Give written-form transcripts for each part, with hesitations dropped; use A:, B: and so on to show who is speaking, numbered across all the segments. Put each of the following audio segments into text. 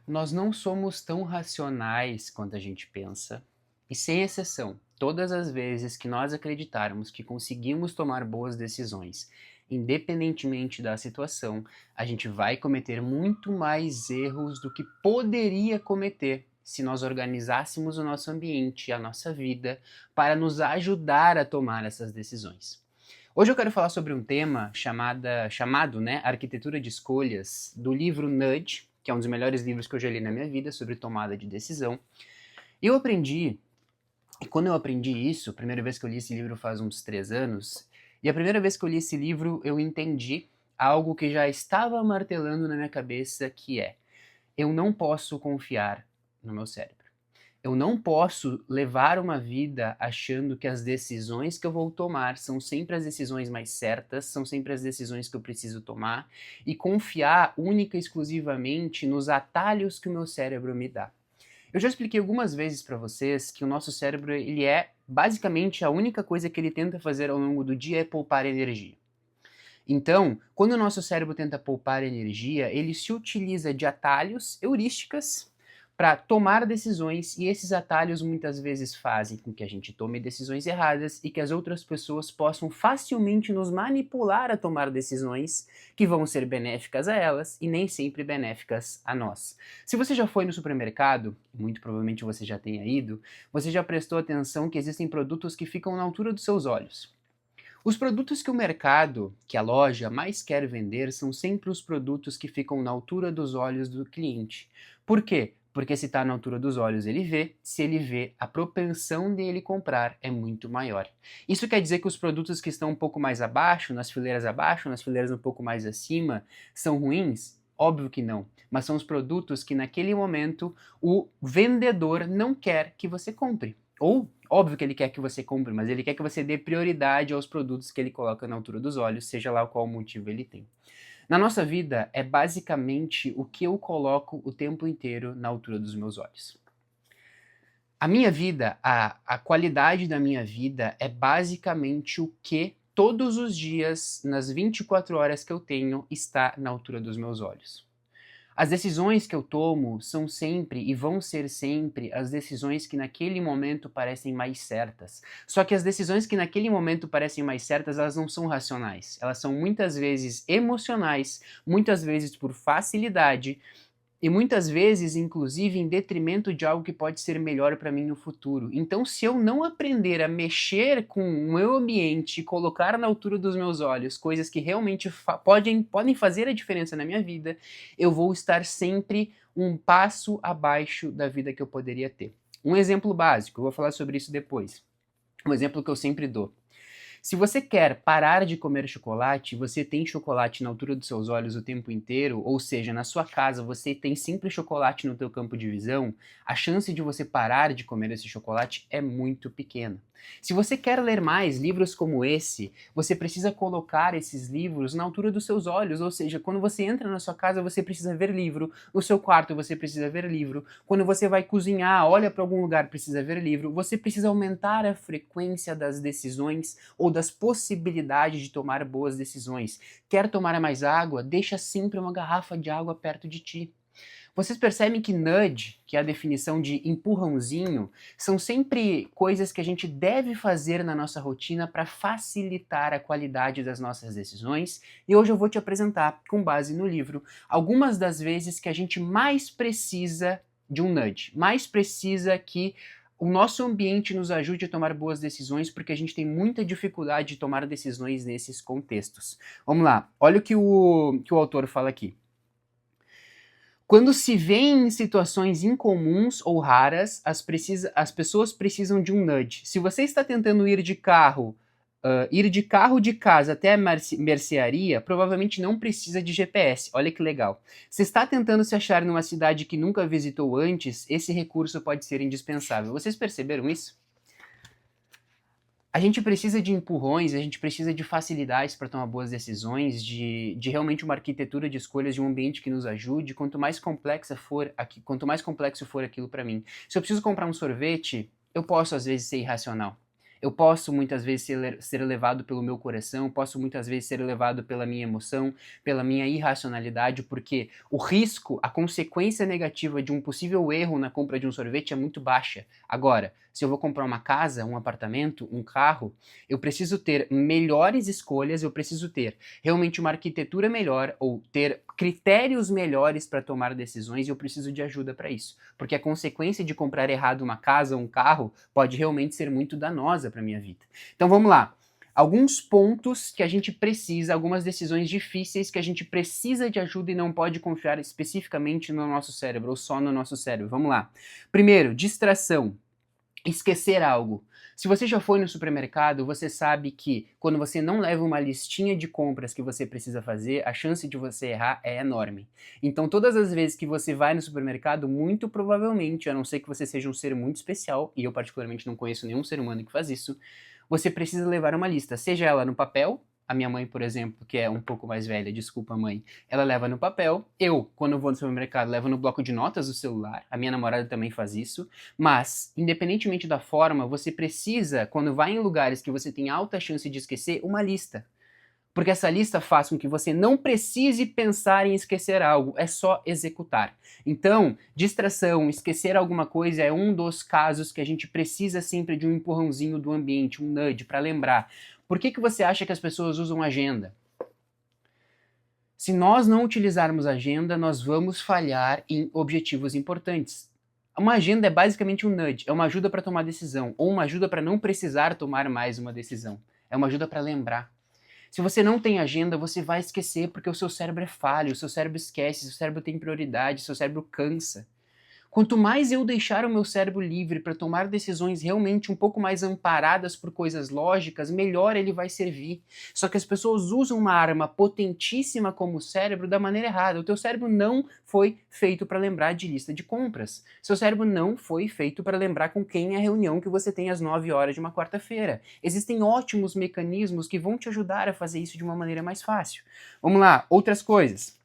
A: Nós não somos tão racionais quanto a gente pensa, e sem exceção, todas as vezes que nós acreditarmos que conseguimos tomar boas decisões, independentemente da situação, a gente vai cometer muito mais erros do que poderia cometer se nós organizássemos o nosso ambiente, a nossa vida, para nos ajudar a tomar essas decisões. Hoje eu quero falar sobre um tema chamado, Arquitetura de Escolhas, do livro Nudge, que é um dos melhores livros que eu já li na minha vida sobre tomada de decisão. E quando eu aprendi isso, a primeira vez que eu li esse livro faz uns 3 anos, e a primeira vez que eu li esse livro eu entendi algo que já estava martelando na minha cabeça, que é: eu não posso confiar no meu cérebro. Eu não posso levar uma vida achando que as decisões que eu vou tomar são sempre as decisões mais certas, são sempre as decisões que eu preciso tomar, e confiar única e exclusivamente nos atalhos que o meu cérebro me dá. Eu já expliquei algumas vezes para vocês que o nosso cérebro, ele é basicamente a única coisa que ele tenta fazer ao longo do dia é poupar energia. Então, quando o nosso cérebro tenta poupar energia, ele se utiliza de atalhos, heurísticas, para tomar decisões, e esses atalhos muitas vezes fazem com que a gente tome decisões erradas e que as outras pessoas possam facilmente nos manipular a tomar decisões que vão ser benéficas a elas e nem sempre benéficas a nós. Se você já foi no supermercado, muito provavelmente você já tenha ido, você já prestou atenção que existem produtos que ficam na altura dos seus olhos. Os produtos que o mercado, que a loja mais quer vender são sempre os produtos que ficam na altura dos olhos do cliente. Por quê? Porque se está na altura dos olhos ele vê, se ele vê, a propensão dele comprar é muito maior. Isso quer dizer que os produtos que estão um pouco mais abaixo, nas fileiras um pouco mais acima, são ruins? Óbvio que não, mas são os produtos que naquele momento o vendedor não quer que você compre. Ou, óbvio que ele quer que você compre, mas ele quer que você dê prioridade aos produtos que ele coloca na altura dos olhos, seja lá qual motivo ele tem. Na nossa vida, é basicamente o que eu coloco o tempo inteiro na altura dos meus olhos. A minha vida, a qualidade da minha vida é basicamente o que todos os dias, nas 24 horas que eu tenho, está na altura dos meus olhos. As decisões que eu tomo são sempre e vão ser sempre as decisões que naquele momento parecem mais certas. Só que as decisões que naquele momento parecem mais certas, elas não são racionais. Elas são muitas vezes emocionais, muitas vezes por facilidade, e muitas vezes, inclusive, em detrimento de algo que pode ser melhor para mim no futuro. Então, se eu não aprender a mexer com o meu ambiente e colocar na altura dos meus olhos coisas que realmente podem fazer a diferença na minha vida, eu vou estar sempre um passo abaixo da vida que eu poderia ter. Um exemplo básico, eu vou falar sobre isso depois. Um exemplo que eu sempre dou. Se você quer parar de comer chocolate, você tem chocolate na altura dos seus olhos o tempo inteiro, ou seja, na sua casa você tem sempre chocolate no teu campo de visão, a chance de você parar de comer esse chocolate é muito pequena. Se você quer ler mais livros como esse, você precisa colocar esses livros na altura dos seus olhos, ou seja, quando você entra na sua casa você precisa ver livro, no seu quarto você precisa ver livro, quando você vai cozinhar, olha para algum lugar, precisa ver livro, você precisa aumentar a frequência das decisões ou das possibilidades de tomar boas decisões. Quer tomar mais água? Deixa sempre uma garrafa de água perto de ti. Vocês percebem que nudge, que é a definição de empurrãozinho, são sempre coisas que a gente deve fazer na nossa rotina para facilitar a qualidade das nossas decisões. E hoje eu vou te apresentar, com base no livro, algumas das vezes que a gente mais precisa de um nudge, mais precisa que o nosso ambiente nos ajude a tomar boas decisões, porque a gente tem muita dificuldade de tomar decisões nesses contextos. Vamos lá, olha o que o autor fala aqui. Quando se vê em situações incomuns ou raras, as pessoas precisam de um nudge. Se você está tentando ir de carro de casa até a mercearia, provavelmente não precisa de GPS. Olha que legal. Se está tentando se achar numa cidade que nunca visitou antes, esse recurso pode ser indispensável. Vocês perceberam isso? A gente precisa de empurrões, a gente precisa de facilidades para tomar boas decisões, de realmente uma arquitetura de escolhas, de um ambiente que nos ajude. Quanto mais complexo for aquilo para mim. Se eu preciso comprar um sorvete, eu posso às vezes ser irracional. Eu posso muitas vezes ser levado pelo meu coração, posso muitas vezes ser levado pela minha emoção, pela minha irracionalidade, porque o risco, a consequência negativa de um possível erro na compra de um sorvete é muito baixa. Agora, se eu vou comprar uma casa, um apartamento, um carro, eu preciso ter melhores escolhas, eu preciso ter realmente uma arquitetura melhor ou ter critérios melhores para tomar decisões e eu preciso de ajuda para isso. Porque a consequência de comprar errado uma casa ou um carro pode realmente ser muito danosa para minha vida. Então vamos lá. Alguns pontos que a gente precisa, algumas decisões difíceis que a gente precisa de ajuda e não pode confiar especificamente no nosso cérebro ou só no nosso cérebro. Vamos lá. Primeiro, distração. Esquecer algo. Se você já foi no supermercado, você sabe que quando você não leva uma listinha de compras que você precisa fazer, a chance de você errar é enorme. Então, todas as vezes que você vai no supermercado, muito provavelmente, a não ser que você seja um ser muito especial, e eu particularmente não conheço nenhum ser humano que faz isso, você precisa levar uma lista, seja ela no papel. A minha mãe, por exemplo, que é um pouco mais velha, desculpa mãe, ela leva no papel. Eu, quando vou no supermercado, levo no bloco de notas do celular. A minha namorada também faz isso. Mas, independentemente da forma, você precisa, quando vai em lugares que você tem alta chance de esquecer, uma lista. Porque essa lista faz com que você não precise pensar em esquecer algo, é só executar. Então, distração, esquecer alguma coisa é um dos casos que a gente precisa sempre de um empurrãozinho do ambiente, um nudge, para lembrar. Por que você acha que as pessoas usam agenda? Se nós não utilizarmos agenda, nós vamos falhar em objetivos importantes. Uma agenda é basicamente um nudge, é uma ajuda para tomar decisão, ou uma ajuda para não precisar tomar mais uma decisão. É uma ajuda para lembrar. Se você não tem agenda, você vai esquecer porque o seu cérebro é falho, o seu cérebro esquece, o seu cérebro tem prioridade, o seu cérebro cansa. Quanto mais eu deixar o meu cérebro livre para tomar decisões realmente um pouco mais amparadas por coisas lógicas, melhor ele vai servir. Só que as pessoas usam uma arma potentíssima como o cérebro da maneira errada. O teu cérebro não foi feito para lembrar de lista de compras. Seu cérebro não foi feito para lembrar com quem é a reunião que você tem às 9 horas de uma quarta-feira. Existem ótimos mecanismos que vão te ajudar a fazer isso de uma maneira mais fácil. Vamos lá, outras coisas.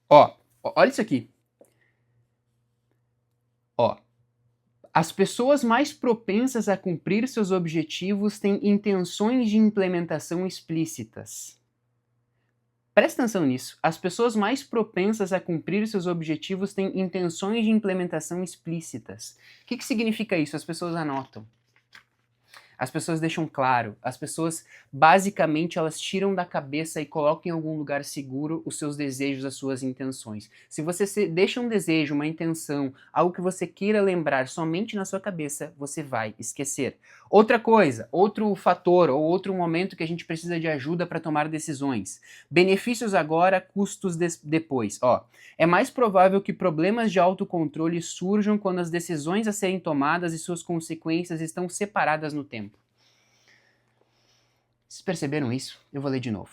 A: Olha isso aqui. As pessoas mais propensas a cumprir seus objetivos têm intenções de implementação explícitas. Presta atenção nisso. As pessoas mais propensas a cumprir seus objetivos têm intenções de implementação explícitas. O que significa isso? As pessoas anotam. As pessoas deixam claro, as pessoas basicamente elas tiram da cabeça e colocam em algum lugar seguro os seus desejos, as suas intenções. Se você deixa um desejo, uma intenção, algo que você queira lembrar somente na sua cabeça, você vai esquecer. Outra coisa, outro fator ou outro momento que a gente precisa de ajuda para tomar decisões. Benefícios agora, custos depois. É mais provável que problemas de autocontrole surjam quando as decisões a serem tomadas e suas consequências estão separadas no tempo. Vocês perceberam isso? Eu vou ler de novo.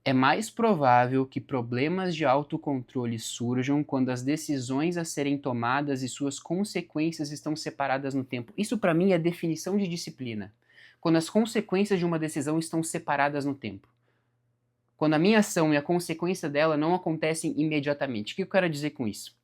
A: É mais provável que problemas de autocontrole surjam quando as decisões a serem tomadas e suas consequências estão separadas no tempo. Isso para mim é definição de disciplina. Quando as consequências de uma decisão estão separadas no tempo. Quando a minha ação e a consequência dela não acontecem imediatamente. O que eu quero dizer com isso?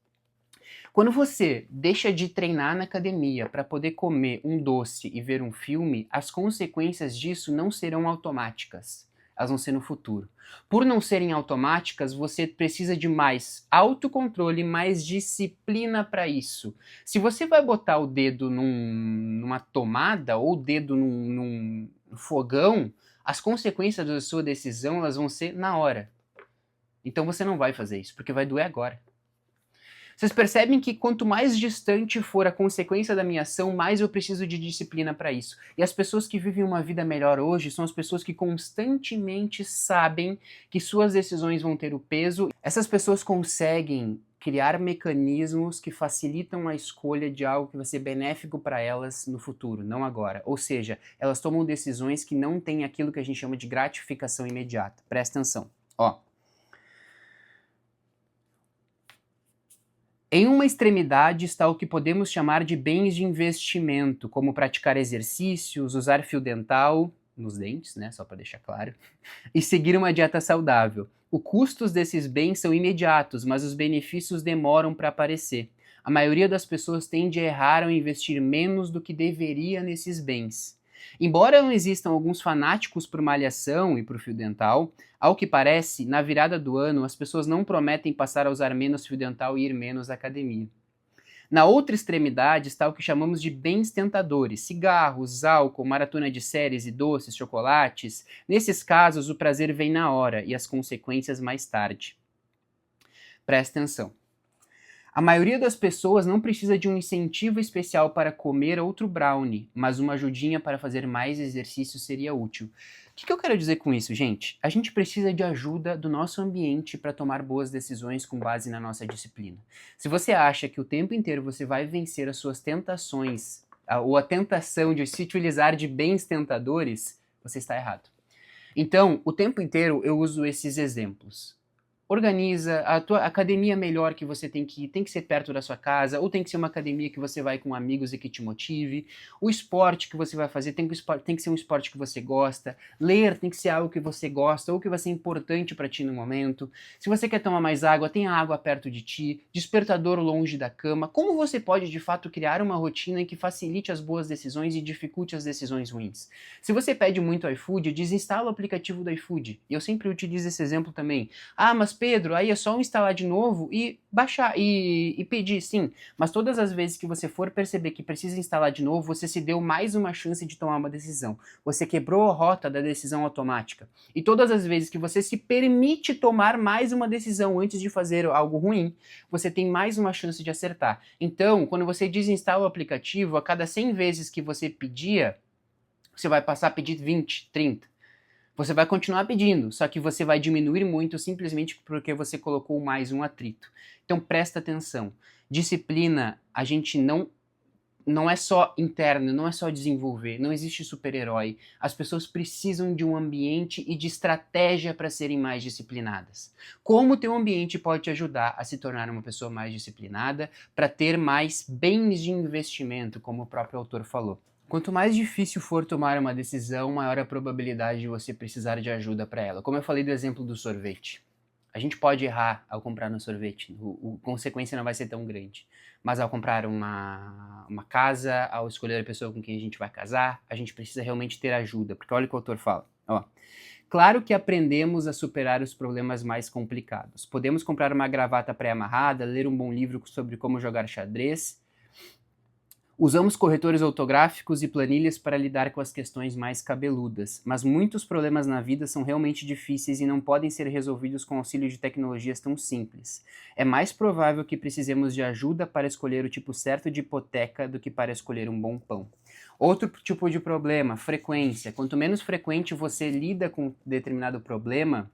A: Quando você deixa de treinar na academia para poder comer um doce e ver um filme, as consequências disso não serão automáticas. Elas vão ser no futuro. Por não serem automáticas, você precisa de mais autocontrole, mais disciplina para isso. Se você vai botar o dedo numa tomada ou o dedo num fogão, as consequências da sua decisão elas vão ser na hora. Então você não vai fazer isso, porque vai doer agora. Vocês percebem que quanto mais distante for a consequência da minha ação, mais eu preciso de disciplina para isso. E as pessoas que vivem uma vida melhor hoje são as pessoas que constantemente sabem que suas decisões vão ter o peso. Essas pessoas conseguem criar mecanismos que facilitam a escolha de algo que vai ser benéfico para elas no futuro, não agora. Ou seja, elas tomam decisões que não têm aquilo que a gente chama de gratificação imediata. Presta atenção. Em uma extremidade está o que podemos chamar de bens de investimento, como praticar exercícios, usar fio dental, nos dentes, né, só para deixar claro, e seguir uma dieta saudável. Os custos desses bens são imediatos, mas os benefícios demoram para aparecer. A maioria das pessoas tende a errar ao investir menos do que deveria nesses bens. Embora não existam alguns fanáticos por malhação e por fio dental, ao que parece, na virada do ano, as pessoas não prometem passar a usar menos fio dental e ir menos à academia. Na outra extremidade está o que chamamos de bens tentadores, cigarros, álcool, maratona de séries e doces, chocolates. Nesses casos, o prazer vem na hora e as consequências mais tarde. Presta atenção. A maioria das pessoas não precisa de um incentivo especial para comer outro brownie, mas uma ajudinha para fazer mais exercício seria útil. O que eu quero dizer com isso, gente? A gente precisa de ajuda do nosso ambiente para tomar boas decisões com base na nossa disciplina. Se você acha que o tempo inteiro você vai vencer as suas tentações, ou a tentação de se utilizar de bens tentadores, você está errado. Então, o tempo inteiro eu uso esses exemplos. Organiza, a tua academia melhor que você tem que ser perto da sua casa, ou tem que ser uma academia que você vai com amigos e que te motive. O esporte que você vai fazer tem que ser um esporte que você gosta. Ler tem que ser algo que você gosta, ou que vai ser importante para ti no momento. Se você quer tomar mais água, tenha água perto de ti. Despertador longe da cama. Como você pode, de fato, criar uma rotina que facilite as boas decisões e dificulte as decisões ruins? Se você pede muito iFood, desinstala o aplicativo do iFood. E eu sempre utilizo esse exemplo também. Ah, mas Pedro, aí é só instalar de novo e baixar e pedir, sim. Mas todas as vezes que você for perceber que precisa instalar de novo, você se deu mais uma chance de tomar uma decisão. Você quebrou a rota da decisão automática. E todas as vezes que você se permite tomar mais uma decisão antes de fazer algo ruim, você tem mais uma chance de acertar. Então, quando você desinstala o aplicativo, a cada 100 vezes que você pedia, você vai passar a pedir 20, 30. Você vai continuar pedindo, só que você vai diminuir muito simplesmente porque você colocou mais um atrito. Então presta atenção. Disciplina, a gente não é só interno, não é só desenvolver, não existe super-herói. As pessoas precisam de um ambiente e de estratégia para serem mais disciplinadas. Como o teu ambiente pode te ajudar a se tornar uma pessoa mais disciplinada para ter mais bens de investimento, como o próprio autor falou. Quanto mais difícil for tomar uma decisão, maior a probabilidade de você precisar de ajuda para ela. Como eu falei do exemplo do sorvete. A gente pode errar ao comprar um sorvete, a consequência não vai ser tão grande. Mas ao comprar uma casa, ao escolher a pessoa com quem a gente vai casar, a gente precisa realmente ter ajuda. Porque olha o que o autor fala. Ó, claro que aprendemos a superar os problemas mais complicados. Podemos comprar uma gravata pré-amarrada, ler um bom livro sobre como jogar xadrez. Usamos corretores ortográficos e planilhas para lidar com as questões mais cabeludas, mas muitos problemas na vida são realmente difíceis e não podem ser resolvidos com auxílio de tecnologias tão simples. É mais provável que precisemos de ajuda para escolher o tipo certo de hipoteca do que para escolher um bom pão. Outro tipo de problema, frequência. Quanto menos frequente você lida com determinado problema,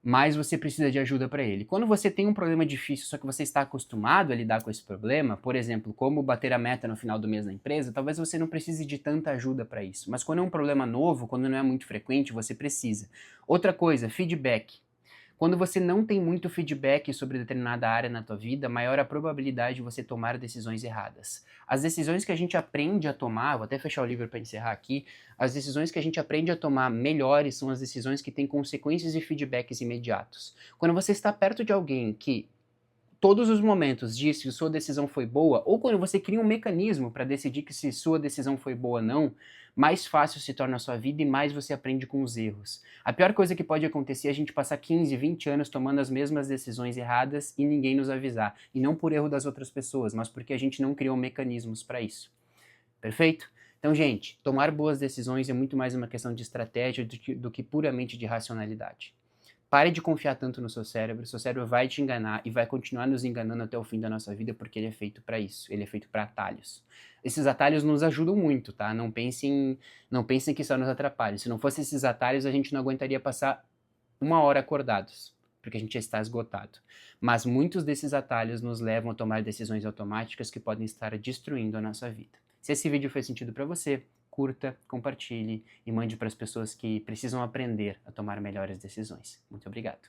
A: mais você precisa de ajuda para ele. Quando você tem um problema difícil, só que você está acostumado a lidar com esse problema, por exemplo, como bater a meta no final do mês na empresa, talvez você não precise de tanta ajuda para isso. Mas quando é um problema novo, quando não é muito frequente, você precisa. Outra coisa, feedback. Quando você não tem muito feedback sobre determinada área na tua vida, maior a probabilidade de você tomar decisões erradas. As decisões que a gente aprende a tomar, vou até fechar o livro para encerrar aqui, as decisões que a gente aprende a tomar melhores são as decisões que têm consequências e feedbacks imediatos. Quando você está perto de alguém que todos os momentos diz se sua decisão foi boa, ou quando você cria um mecanismo para decidir que se sua decisão foi boa ou não, mais fácil se torna a sua vida e mais você aprende com os erros. A pior coisa que pode acontecer é a gente passar 15, 20 anos tomando as mesmas decisões erradas e ninguém nos avisar. E não por erro das outras pessoas, mas porque a gente não criou mecanismos para isso. Perfeito? Então, gente, tomar boas decisões é muito mais uma questão de estratégia do que puramente de racionalidade. Pare de confiar tanto no seu cérebro vai te enganar e vai continuar nos enganando até o fim da nossa vida porque ele é feito para isso, ele é feito para atalhos. Esses atalhos nos ajudam muito, tá? Não pensem que só nos atrapalham. Se não fossem esses atalhos, a gente não aguentaria passar 1 hora acordados, porque a gente já está esgotado. Mas muitos desses atalhos nos levam a tomar decisões automáticas que podem estar destruindo a nossa vida. Se esse vídeo fez sentido para você, curta, compartilhe e mande para as pessoas que precisam aprender a tomar melhores decisões. Muito obrigado.